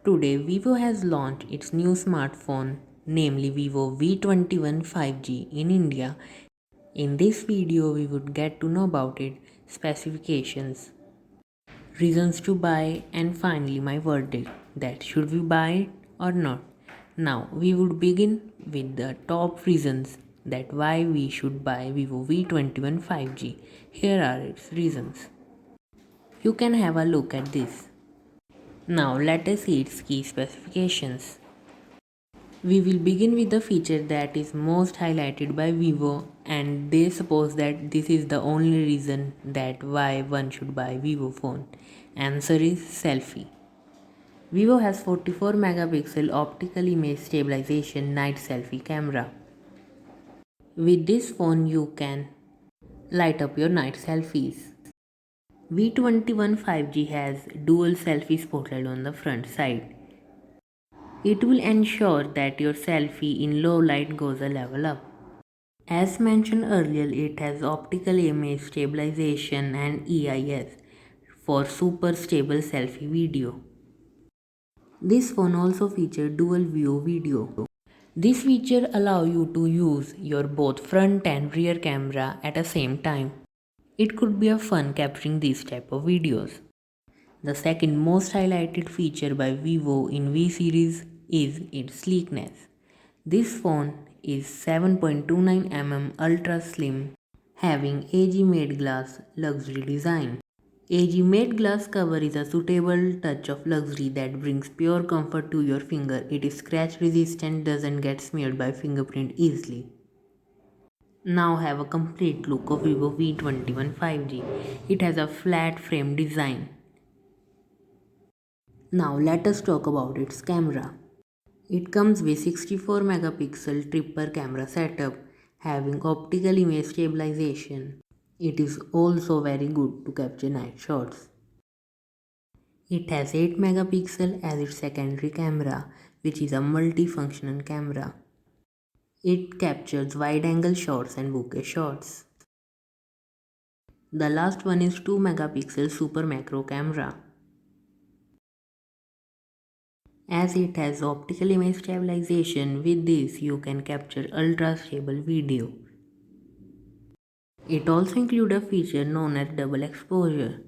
Today, Vivo has launched its new smartphone, namely Vivo V21 5G in India. In this video, we would get to know about it, specifications, reasons to buy, and finally my verdict that should we buy it or not. Now, we would begin with the top reasons that why we should buy Vivo V21 5G. Here are its reasons. You can have a look at this. Now let us see its key specifications. We will begin with the feature that is most highlighted by Vivo, and they suppose that this is the only reason that why one should buy Vivo phone. Answer is selfie. Vivo has 44 megapixel optical image stabilization night selfie camera. With this phone you can light up your night selfies. V21 5G has dual selfie spotlight on the front side. It will ensure that your selfie in low light goes a level up. As mentioned earlier, it has optical image stabilization and EIS for super stable selfie video. This phone also features dual view video. This feature allows you to use your both front and rear camera at the same time. It could be a fun capturing these type of videos. The second most highlighted feature by Vivo in V series is its sleekness. This phone is 7.29 mm ultra slim, having AG Made Glass luxury design. AG Made Glass cover is a suitable touch of luxury that brings pure comfort to your finger. It is scratch resistant, doesn't get smeared by fingerprint easily. Now have a complete look of Vivo V21 5G. It has a flat frame design. Now let us talk about its camera. It comes with 64 megapixel triple camera setup having optical image stabilization. It is also very good to capture night shots. It has 8 megapixel as its secondary camera, which is a multifunctional camera. It captures wide angle shots and bokeh shots. The last one is 2 megapixel super macro camera. As it has optical image stabilization, with this you can capture ultra stable video. It also includes a feature known as double exposure.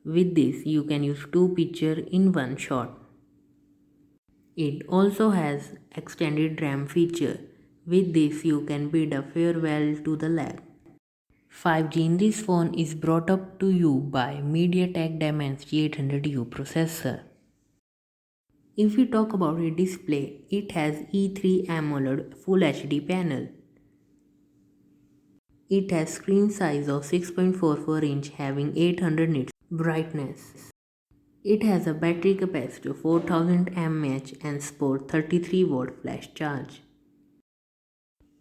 With this you can use two pictures in one shot. It also has extended RAM feature. With this you can bid a farewell to the lag. 5G in this phone is brought up to you by MediaTek Dimensity 800U processor. If we talk about a display, it has E3 AMOLED Full HD panel. It has screen size of 6.44 inch having 800 nits brightness. It has a battery capacity of 4000 mAh and support 33 watt flash charge.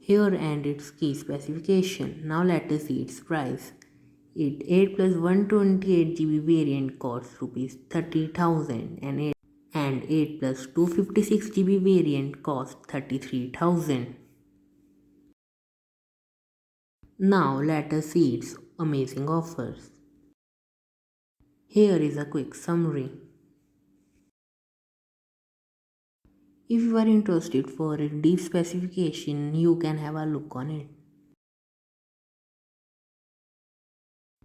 Here and its key specification. Now let us see its price. It 8 plus 128GB variant costs Rs 30,000 and 8 plus 256GB variant costs 33,000. Now let us see its amazing offers. Here is a quick summary. If you are interested for a deep specification, you can have a look on it.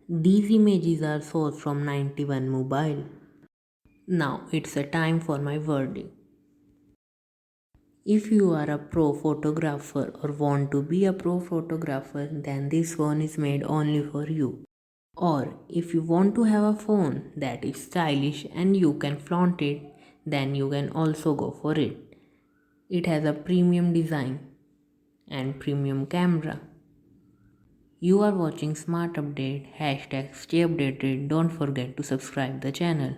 These images are sourced from 91 Mobile. Now it's a time for my verdict. If you are a pro photographer or want to be a pro photographer, then this phone is made only for you. Or if you want to have a phone that is stylish and you can flaunt it, then you can also go for it. It has a premium design and premium camera. You are watching Smart Update, #stay updated. Don't forget to subscribe the channel.